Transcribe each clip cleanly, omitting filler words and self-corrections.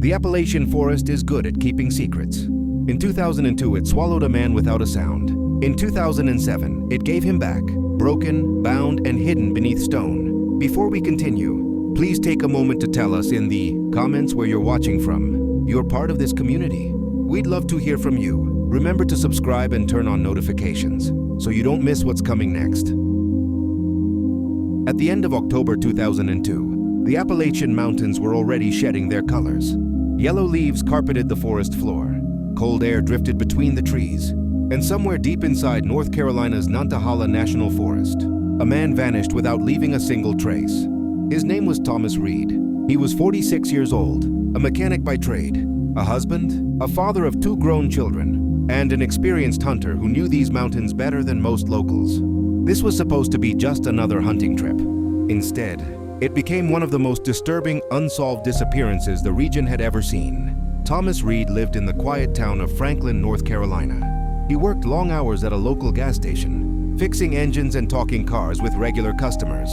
The Appalachian forest is good at keeping secrets. In 2002, it swallowed a man without a sound. In 2007, it gave him back, broken, bound, and hidden beneath stone. Before we continue, please take a moment to tell us in the comments where you're watching from. You're part of this community. We'd love to hear from you. Remember to subscribe and turn on notifications so you don't miss what's coming next. At the end of October 2002, the Appalachian Mountains were already shedding their colors. Yellow leaves carpeted the forest floor. Cold air drifted between the trees. And somewhere deep inside North Carolina's Nantahala National Forest, a man vanished without leaving a single trace. His name was Thomas Reed. He was 46 years old, a mechanic by trade, a husband, a father of 2 grown children, and an experienced hunter who knew these mountains better than most locals. This was supposed to be just another hunting trip. Instead, it became one of the most disturbing, unsolved disappearances the region had ever seen. Thomas Reed lived in the quiet town of Franklin, North Carolina. He worked long hours at a local gas station, fixing engines and talking cars with regular customers.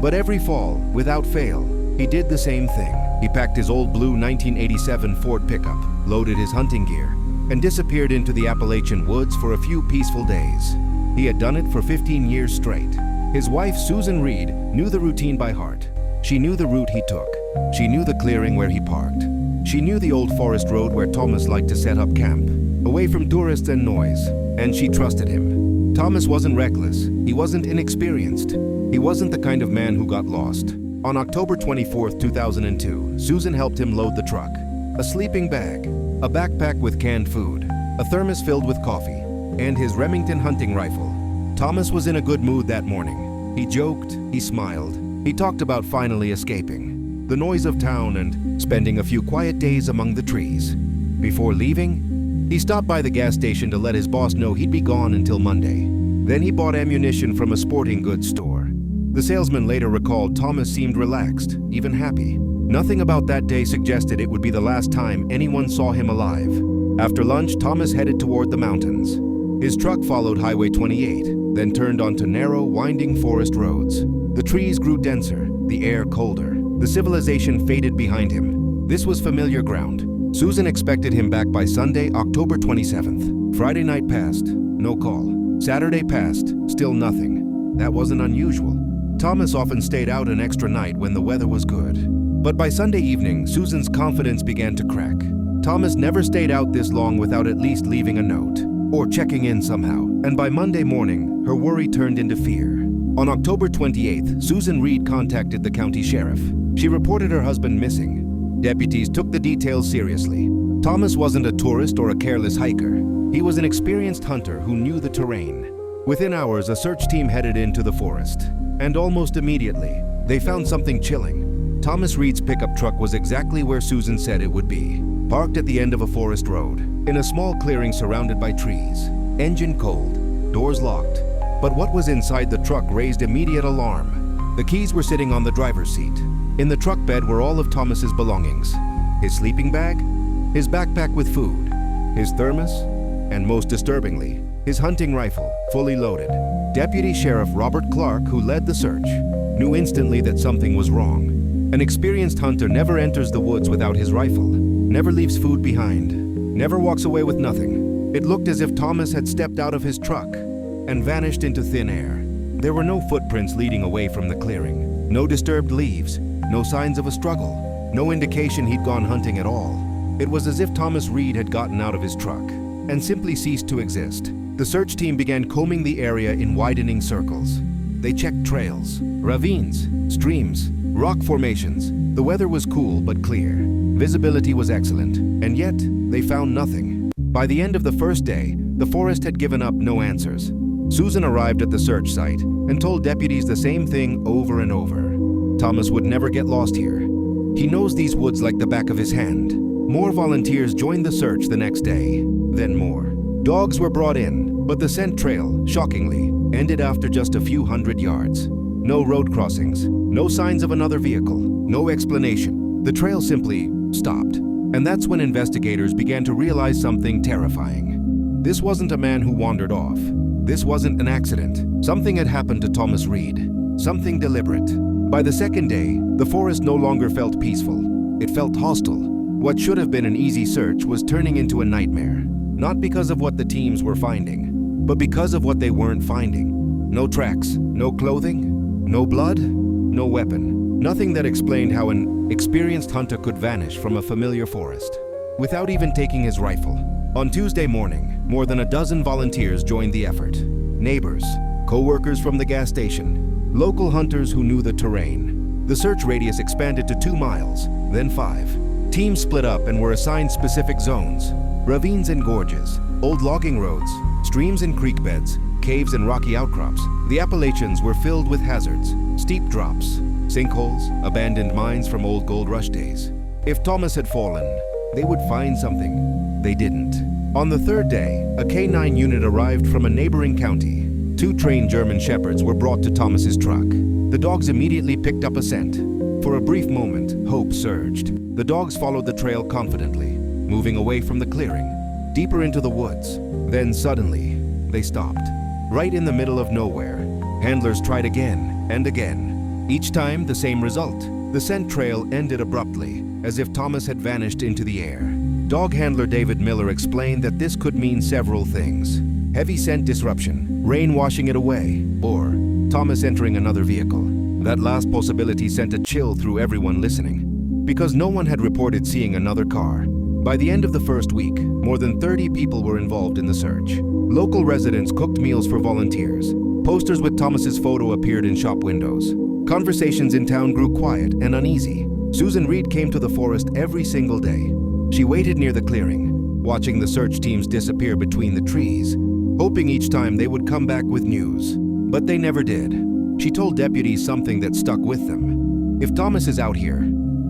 But every fall, without fail, he did the same thing. He packed his old blue 1987 Ford pickup, loaded his hunting gear, and disappeared into the Appalachian woods for a few peaceful days. He had done it for 15 years straight. His wife, Susan Reed, knew the routine by heart. She knew the route he took. She knew the clearing where he parked. She knew the old forest road where Thomas liked to set up camp, away from tourists and noise, and she trusted him. Thomas wasn't reckless. He wasn't inexperienced. He wasn't the kind of man who got lost. On October 24, 2002, Susan helped him load the truck. A sleeping bag, a backpack with canned food, a thermos filled with coffee, and his Remington hunting rifle. Thomas was in a good mood that morning. He joked, he smiled, he talked about finally escaping the noise of town and spending a few quiet days among the trees. Before leaving, he stopped by the gas station to let his boss know he'd be gone until Monday. Then he bought ammunition from a sporting goods store. The salesman later recalled Thomas seemed relaxed, even happy. Nothing about that day suggested it would be the last time anyone saw him alive. After lunch, Thomas headed toward the mountains. His truck followed Highway 28, then turned onto narrow, winding forest roads. The trees grew denser, the air colder. The civilization faded behind him. This was familiar ground. Susan expected him back by Sunday, October 27th. Friday night passed, no call. Saturday passed, still nothing. That wasn't unusual. Thomas often stayed out an extra night when the weather was good. But by Sunday evening, Susan's confidence began to crack. Thomas never stayed out this long without at least leaving a note, or checking in somehow. And by Monday morning, her worry turned into fear. On October 28th, Susan Reed contacted the county sheriff. She reported her husband missing. Deputies took the details seriously. Thomas wasn't a tourist or a careless hiker. He was an experienced hunter who knew the terrain. Within hours, a search team headed into the forest. And almost immediately, they found something chilling. Thomas Reed's pickup truck was exactly where Susan said it would be, parked at the end of a forest road, in a small clearing surrounded by trees. Engine cold, doors locked. But what was inside the truck raised immediate alarm. The keys were sitting on the driver's seat. In the truck bed were all of Thomas's belongings. His sleeping bag, his backpack with food, his thermos, and most disturbingly, his hunting rifle, fully loaded. Deputy Sheriff Robert Clark, who led the search, knew instantly that something was wrong. An experienced hunter never enters the woods without his rifle, never leaves food behind, never walks away with nothing. It looked as if Thomas had stepped out of his truck and vanished into thin air. There were no footprints leading away from the clearing, no disturbed leaves, no signs of a struggle, no indication he'd gone hunting at all. It was as if Thomas Reed had gotten out of his truck and simply ceased to exist. The search team began combing the area in widening circles. They checked trails, ravines, streams, rock formations. The weather was cool but clear. Visibility was excellent, and yet they found nothing. By the end of the first day, the forest had given up no answers. Susan arrived at the search site and told deputies the same thing over and over. Thomas would never get lost here. He knows these woods like the back of his hand. More volunteers joined the search the next day, then more. Dogs were brought in, but the scent trail, shockingly, ended after just a few hundred yards. No road crossings, no signs of another vehicle, no explanation. The trail simply stopped. And that's when investigators began to realize something terrifying. This wasn't a man who wandered off. This wasn't an accident. Something had happened to Thomas Reed. Something deliberate. By the second day, the forest no longer felt peaceful. It felt hostile. What should have been an easy search was turning into a nightmare, not because of what the teams were finding, but because of what they weren't finding. No tracks, no clothing, no blood, no weapon. Nothing that explained how an experienced hunter could vanish from a familiar forest without even taking his rifle. On Tuesday morning, more than a dozen volunteers joined the effort. Neighbors, co-workers from the gas station, local hunters who knew the terrain. The search radius expanded to 2 miles, then 5. Teams split up and were assigned specific zones: ravines and gorges, old logging roads, streams and creek beds, caves and rocky outcrops. The Appalachians were filled with hazards: steep drops, sinkholes, abandoned mines from old gold rush days. If Thomas had fallen, they would find something. They didn't. On the 3rd day, a K9 unit arrived from a neighboring county. 2 trained German shepherds were brought to Thomas's truck. The dogs immediately picked up a scent. For a brief moment, hope surged. The dogs followed the trail confidently, moving away from the clearing, deeper into the woods. Then suddenly, they stopped. Right in the middle of nowhere. Handlers tried again and again. Each time, the same result. The scent trail ended abruptly, as if Thomas had vanished into the air. Dog handler David Miller explained that this could mean several things: heavy scent disruption, rain washing it away, or Thomas entering another vehicle. That last possibility sent a chill through everyone listening, because no one had reported seeing another car. By the end of the first week, more than 30 people were involved in the search. Local residents cooked meals for volunteers. Posters with Thomas's photo appeared in shop windows. Conversations in town grew quiet and uneasy. Susan Reed came to the forest every single day. She waited near the clearing, watching the search teams disappear between the trees, hoping each time they would come back with news. But they never did. She told deputies something that stuck with them. If Thomas is out here,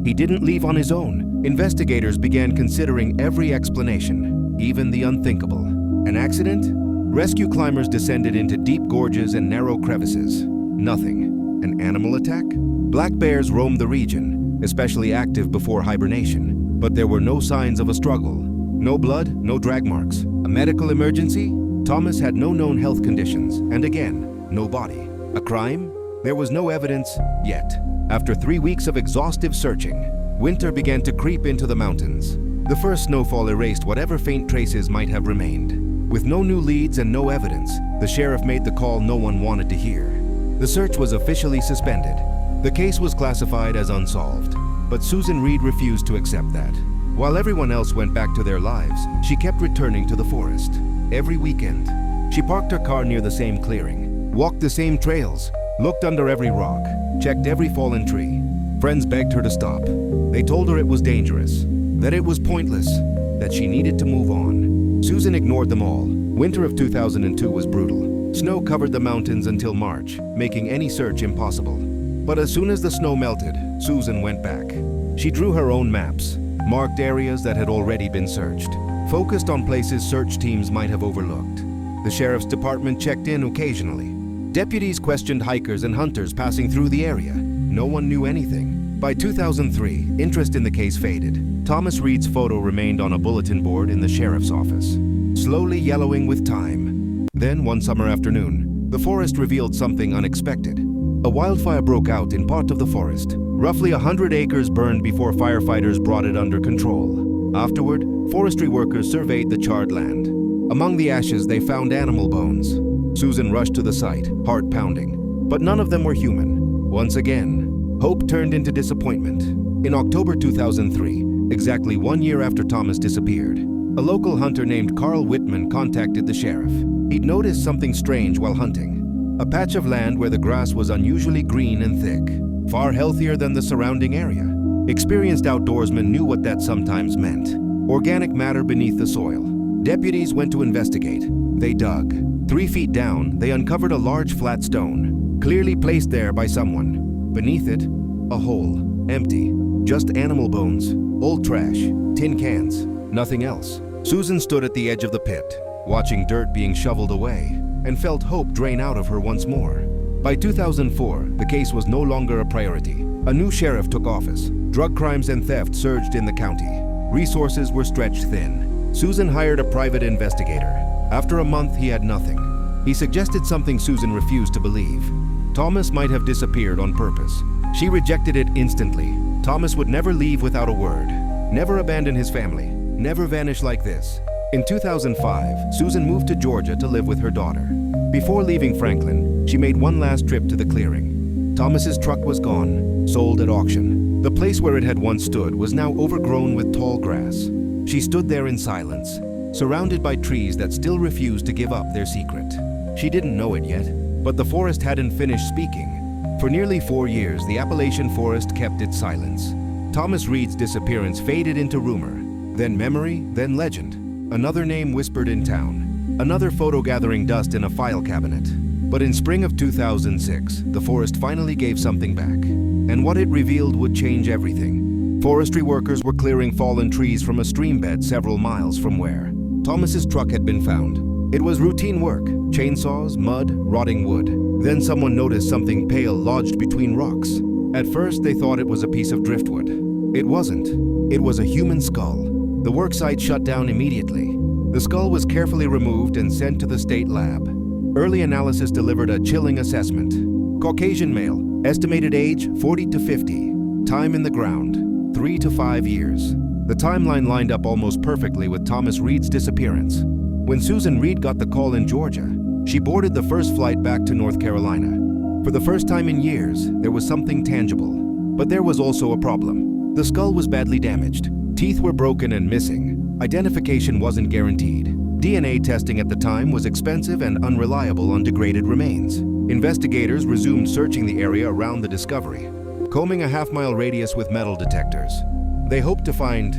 he didn't leave on his own. Investigators began considering every explanation, even the unthinkable. An accident? Rescue climbers descended into deep gorges and narrow crevices. Nothing. An animal attack? Black bears roamed the region, especially active before hibernation. But there were no signs of a struggle. No blood, no drag marks. A medical emergency? Thomas had no known health conditions, and again, no body. A crime? There was no evidence yet. After 3 weeks of exhaustive searching, winter began to creep into the mountains. The first snowfall erased whatever faint traces might have remained. With no new leads and no evidence, the sheriff made the call no one wanted to hear. The search was officially suspended. The case was classified as unsolved, but Susan Reed refused to accept that. While everyone else went back to their lives, she kept returning to the forest. Every weekend, she parked her car near the same clearing, walked the same trails, looked under every rock, checked every fallen tree. Friends begged her to stop. They told her it was dangerous, that it was pointless, that she needed to move on. Susan ignored them all. Winter of 2002 was brutal. Snow covered the mountains until March, making any search impossible. But as soon as the snow melted, Susan went back. She drew her own maps, marked areas that had already been searched, focused on places search teams might have overlooked. The sheriff's department checked in occasionally. Deputies questioned hikers and hunters passing through the area. No one knew anything. By 2003, interest in the case faded. Thomas Reed's photo remained on a bulletin board in the sheriff's office, slowly yellowing with time. Then, one summer afternoon, the forest revealed something unexpected. A wildfire broke out in part of the forest. Roughly 100 acres burned before firefighters brought it under control. Afterward, forestry workers surveyed the charred land. Among the ashes, they found animal bones. Susan rushed to the site, heart pounding. But none of them were human. Once again, hope turned into disappointment. In October 2003, exactly 1 year after Thomas disappeared, a local hunter named Carl Whitman contacted the sheriff. He'd noticed something strange while hunting. A patch of land where the grass was unusually green and thick, far healthier than the surrounding area. Experienced outdoorsmen knew what that sometimes meant: organic matter beneath the soil. Deputies went to investigate. They dug. 3 feet down, they uncovered a large flat stone, clearly placed there by someone. Beneath it, a hole, empty. Just animal bones, old trash, tin cans, nothing else. Susan stood at the edge of the pit, watching dirt being shoveled away, and felt hope drain out of her once more. By 2004, the case was no longer a priority. A new sheriff took office. Drug crimes and theft surged in the county. Resources were stretched thin. Susan hired a private investigator. After a month, he had nothing. He suggested something Susan refused to believe. Thomas might have disappeared on purpose. She rejected it instantly. Thomas would never leave without a word. Never abandon his family. Never vanish like this. In 2005, Susan moved to Georgia to live with her daughter. Before leaving Franklin, she made one last trip to the clearing. Thomas's truck was gone, sold at auction. The place where it had once stood was now overgrown with tall grass. She stood there in silence, surrounded by trees that still refused to give up their secret. She didn't know it yet, but the forest hadn't finished speaking. For nearly 4 years, the Appalachian forest kept its silence. Thomas Reed's disappearance faded into rumor, then memory, then legend. Another name whispered in town, another photo gathering dust in a file cabinet. But in spring of 2006, the forest finally gave something back. And what it revealed would change everything. Forestry workers were clearing fallen trees from a stream bed several miles from where Thomas's truck had been found. It was routine work, chainsaws, mud, rotting wood. Then someone noticed something pale lodged between rocks. At first, they thought it was a piece of driftwood. It wasn't. It was a human skull. The worksite shut down immediately. The skull was carefully removed and sent to the state lab. Early analysis delivered a chilling assessment. Caucasian male, estimated age 40 to 50. Time in the ground, 3 to 5 years. The timeline lined up almost perfectly with Thomas Reed's disappearance. When Susan Reed got the call in Georgia, she boarded the first flight back to North Carolina. For the first time in years, there was something tangible. But there was also a problem. The skull was badly damaged. Teeth were broken and missing. Identification wasn't guaranteed. DNA testing at the time was expensive and unreliable on degraded remains. Investigators resumed searching the area around the discovery, combing a half-mile radius with metal detectors. They hoped to find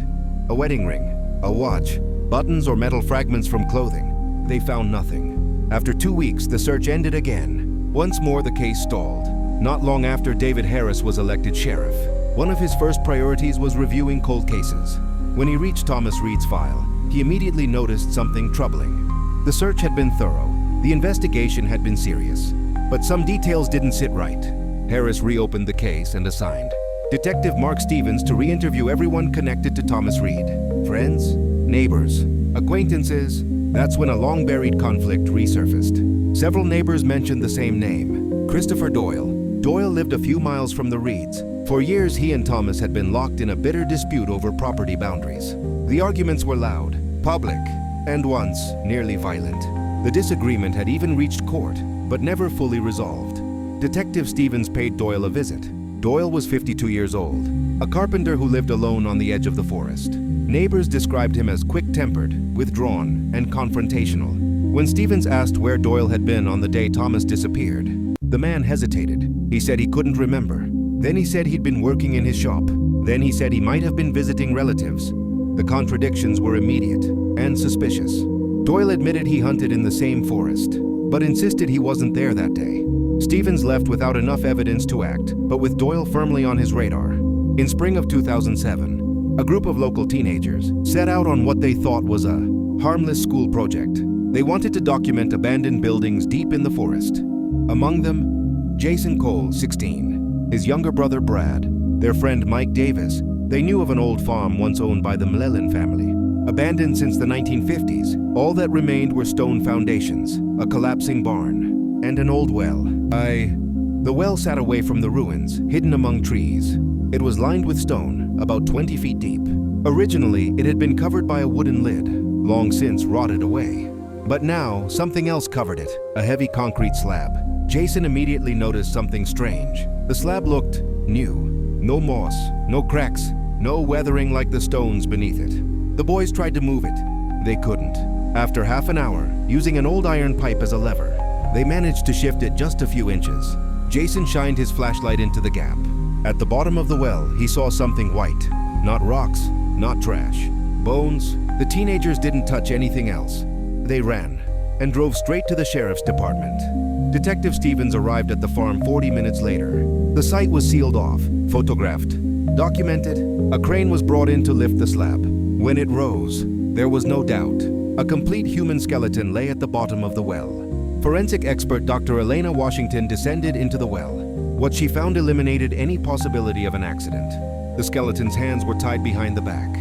a wedding ring, a watch, buttons or metal fragments from clothing. They found nothing. After 2 weeks, the search ended again. Once more, the case stalled. Not long after David Harris was elected sheriff, one of his first priorities was reviewing cold cases. When he reached Thomas Reed's file, he immediately noticed something troubling. The search had been thorough. The investigation had been serious. But some details didn't sit right. Harris reopened the case and assigned Detective Mark Stevens to re-interview everyone connected to Thomas Reed. Friends, neighbors, acquaintances. That's when a long-buried conflict resurfaced. Several neighbors mentioned the same name, Christopher Doyle. Doyle lived a few miles from the Reeds. For years, he and Thomas had been locked in a bitter dispute over property boundaries. The arguments were loud, public, and once nearly violent. The disagreement had even reached court, but never fully resolved. Detective Stevens paid Doyle a visit. Doyle was 52 years old, a carpenter who lived alone on the edge of the forest. Neighbors described him as quick-tempered, withdrawn, and confrontational. When Stevens asked where Doyle had been on the day Thomas disappeared, the man hesitated. He said he couldn't remember. Then he said he'd been working in his shop. Then he said he might have been visiting relatives. The contradictions were immediate and suspicious. Doyle admitted he hunted in the same forest, but insisted he wasn't there that day. Stevens left without enough evidence to act, but with Doyle firmly on his radar. In spring of 2007, a group of local teenagers set out on what they thought was a harmless school project. They wanted to document abandoned buildings deep in the forest. Among them, Jason Cole, 16, his younger brother Brad, their friend Mike Davis. They knew of an old farm once owned by the M'Lellan family. Abandoned since the 1950s, all that remained were stone foundations, a collapsing barn, and an old well. The well sat away from the ruins, hidden among trees. It was lined with stone, about 20 feet deep. Originally, it had been covered by a wooden lid, long since rotted away. But now, something else covered it, a heavy concrete slab. Jason immediately noticed something strange. The slab looked new. No moss, no cracks, no weathering like the stones beneath it. The boys tried to move it. They couldn't. After half an hour, using an old iron pipe as a lever, they managed to shift it just a few inches. Jason shined his flashlight into the gap. At the bottom of the well, he saw something white. Not rocks, not trash. Bones. The teenagers didn't touch anything else. They ran and drove straight to the sheriff's department. Detective Stevens arrived at the farm 40 minutes later. The site was sealed off, photographed, documented. A crane was brought in to lift the slab. When it rose, there was no doubt. A complete human skeleton lay at the bottom of the well. Forensic expert Dr. Elena Washington descended into the well. What she found eliminated any possibility of an accident. The skeleton's hands were tied behind the back.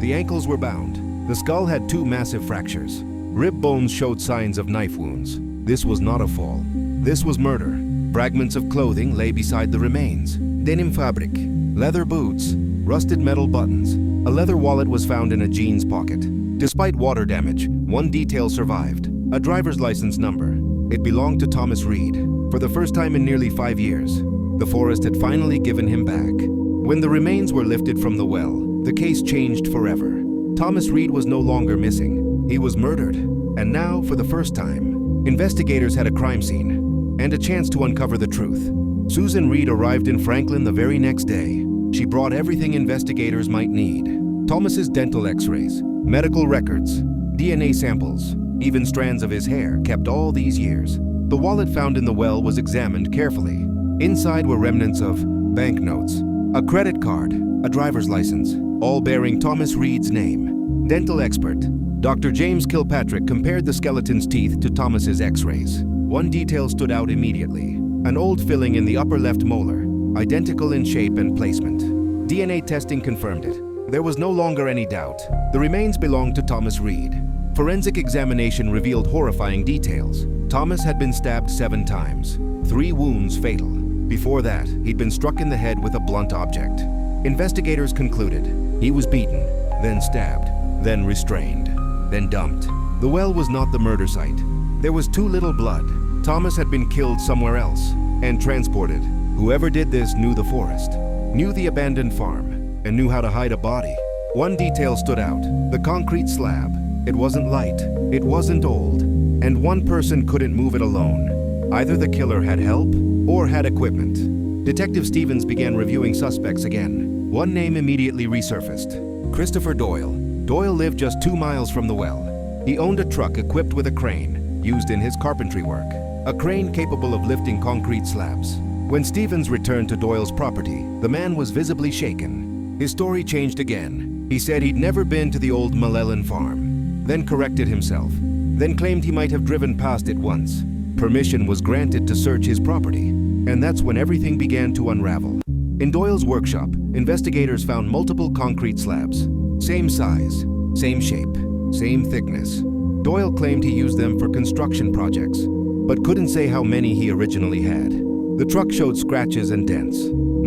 The ankles were bound. The skull had 2 massive fractures. Rib bones showed signs of knife wounds. This was not a fall. This was murder. Fragments of clothing lay beside the remains. Denim fabric, leather boots, rusted metal buttons. A leather wallet was found in a jeans pocket. Despite water damage, one detail survived: a driver's license number. It belonged to Thomas Reed. For the first time in nearly 5 years, the forest had finally given him back. When the remains were lifted from the well, the case changed forever. Thomas Reed was no longer missing. He was murdered. And now, for the first time, investigators had a crime scene and a chance to uncover the truth. Susan Reed arrived in Franklin the very next day. She brought everything investigators might need: Thomas's dental x-rays, medical records, DNA samples, even strands of his hair kept all these years. The wallet found in the well was examined carefully. Inside were remnants of banknotes, a credit card, a driver's license, all bearing Thomas Reed's name. Dental expert Dr. James Kilpatrick compared the skeleton's teeth to Thomas's x-rays. One detail stood out immediately: an old filling in the upper left molar, identical in shape and placement. DNA testing confirmed it. There was no longer any doubt. The remains belonged to Thomas Reed. Forensic examination revealed horrifying details. Thomas had been stabbed 7 times, 3 wounds fatal. Before that, he'd been struck in the head with a blunt object. Investigators concluded he was beaten, then stabbed, then restrained, then dumped. The well was not the murder site. There was too little blood. Thomas had been killed somewhere else and transported. Whoever did this knew the forest, knew the abandoned farm, and knew how to hide a body. One detail stood out: the concrete slab. It wasn't light, it wasn't old, and one person couldn't move it alone. Either the killer had help or had equipment. Detective Stevens began reviewing suspects again. One name immediately resurfaced: Christopher Doyle. Doyle lived just 2 miles from the well. He owned a truck equipped with a crane used in his carpentry work, a crane capable of lifting concrete slabs. When Stevens returned to Doyle's property, the man was visibly shaken. His story changed again. He said he'd never been to the old Malellan farm, then corrected himself, then claimed he might have driven past it once. Permission was granted to search his property, and that's when everything began to unravel. In Doyle's workshop, investigators found multiple concrete slabs. Same size, same shape, same thickness. Doyle claimed he used them for construction projects, but couldn't say how many he originally had. The truck showed scratches and dents.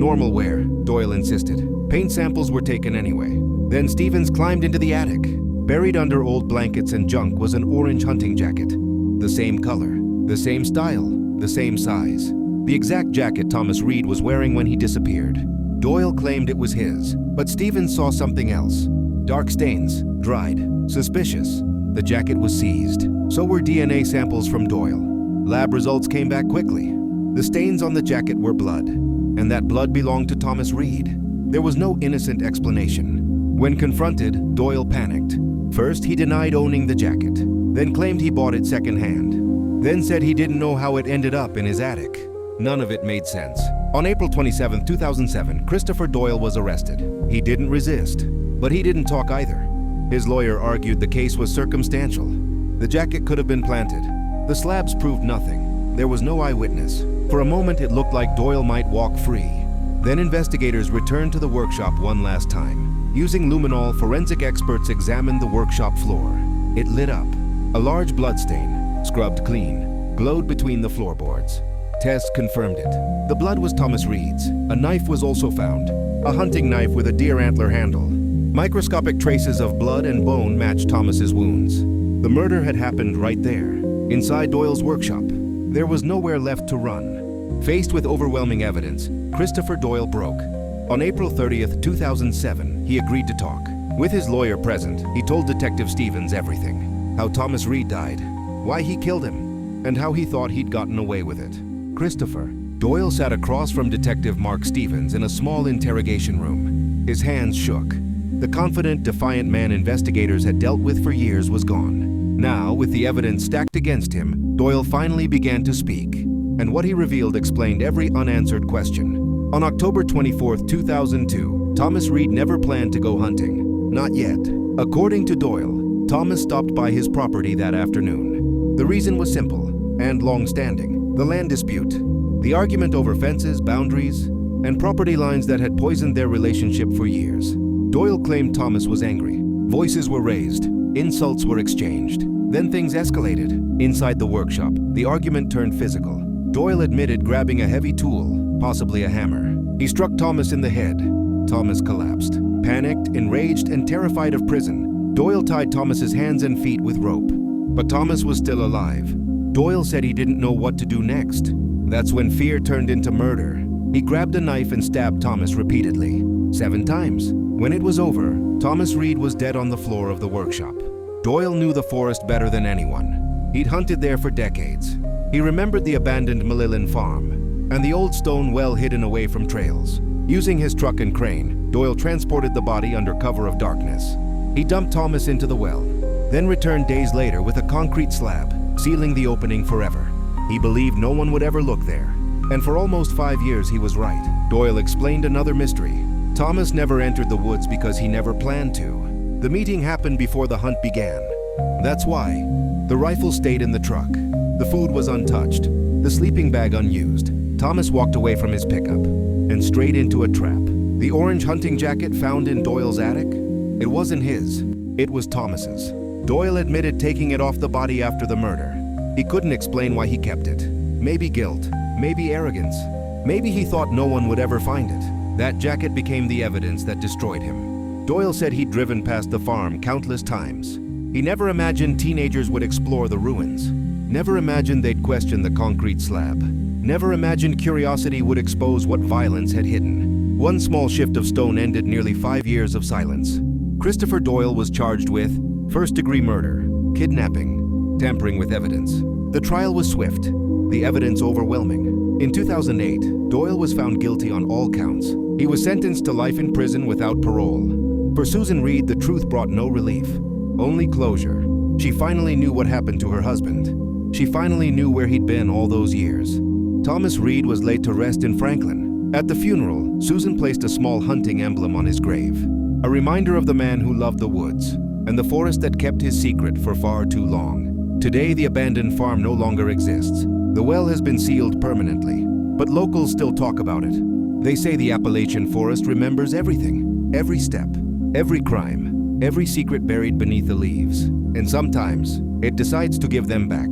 Normal wear, Doyle insisted. Paint samples were taken anyway. Then Stevens climbed into the attic. Buried under old blankets and junk was an orange hunting jacket. The same color, the same style, the same size. The exact jacket Thomas Reed was wearing when he disappeared. Doyle claimed it was his, but Stevens saw something else. Dark stains, dried, suspicious. The jacket was seized. So were DNA samples from Doyle. Lab results came back quickly. The stains on the jacket were blood, and that blood belonged to Thomas Reed. There was no innocent explanation. When confronted, Doyle panicked. First, he denied owning the jacket, then claimed he bought it secondhand, then said he didn't know how it ended up in his attic. None of it made sense. On April 27, 2007, Christopher Doyle was arrested. He didn't resist, but he didn't talk either. His lawyer argued the case was circumstantial. The jacket could have been planted. The slabs proved nothing. There was no eyewitness. For a moment, it looked like Doyle might walk free. Then investigators returned to the workshop one last time. Using luminol, forensic experts examined the workshop floor. It lit up. A large bloodstain, scrubbed clean, glowed between the floorboards. Tests confirmed it. The blood was Thomas Reed's. A knife was also found, a hunting knife with a deer antler handle. Microscopic traces of blood and bone matched Thomas's wounds. The murder had happened right there, inside Doyle's workshop. There was nowhere left to run. Faced with overwhelming evidence, Christopher Doyle broke. On April 30th, 2007, he agreed to talk. With his lawyer present, he told Detective Stevens everything: how Thomas Reed died, why he killed him, and how he thought he'd gotten away with it. Christopher Doyle sat across from Detective Mark Stevens in a small interrogation room. His hands shook. The confident, defiant man investigators had dealt with for years was gone. Now, with the evidence stacked against him, Doyle finally began to speak, and what he revealed explained every unanswered question. On October 24, 2002, Thomas Reed never planned to go hunting. Not yet. According to Doyle, Thomas stopped by his property that afternoon. The reason was simple and long-standing: the land dispute. The argument over fences, boundaries, and property lines that had poisoned their relationship for years. Doyle claimed Thomas was angry. Voices were raised, insults were exchanged. Then things escalated. Inside the workshop, the argument turned physical. Doyle admitted grabbing a heavy tool, possibly a hammer. He struck Thomas in the head. Thomas collapsed. Panicked, enraged, and terrified of prison, Doyle tied Thomas's hands and feet with rope. But Thomas was still alive. Doyle said he didn't know what to do next. That's when fear turned into murder. He grabbed a knife and stabbed Thomas repeatedly, 7 times. When it was over, Thomas Reed was dead on the floor of the workshop. Doyle knew the forest better than anyone. He'd hunted there for decades. He remembered the abandoned Malillan farm and the old stone well hidden away from trails. Using his truck and crane, Doyle transported the body under cover of darkness. He dumped Thomas into the well, then returned days later with a concrete slab, sealing the opening forever. He believed no one would ever look there. And for almost 5 years he was right. Doyle explained another mystery. Thomas never entered the woods because he never planned to. The meeting happened before the hunt began. That's why. The rifle stayed in the truck. The food was untouched. The sleeping bag unused. Thomas walked away from his pickup and straight into a trap. The orange hunting jacket found in Doyle's attic? It wasn't his. It was Thomas's. Doyle admitted taking it off the body after the murder. He couldn't explain why he kept it. Maybe guilt. Maybe arrogance. Maybe he thought no one would ever find it. That jacket became the evidence that destroyed him. Doyle said he'd driven past the farm countless times. He never imagined teenagers would explore the ruins. Never imagined they'd question the concrete slab. Never imagined curiosity would expose what violence had hidden. One small shift of stone ended nearly 5 years of silence. Christopher Doyle was charged with first-degree murder, kidnapping, tampering with evidence. The trial was swift, the evidence overwhelming. In 2008, Doyle was found guilty on all counts. He was sentenced to life in prison without parole. For Susan Reed, the truth brought no relief, only closure. She finally knew what happened to her husband. She finally knew where he'd been all those years. Thomas Reed was laid to rest in Franklin. At the funeral, Susan placed a small hunting emblem on his grave, a reminder of the man who loved the woods and the forest that kept his secret for far too long. Today, the abandoned farm no longer exists. The well has been sealed permanently, but locals still talk about it. They say the Appalachian forest remembers everything, every step, every crime, every secret buried beneath the leaves, and sometimes it decides to give them back.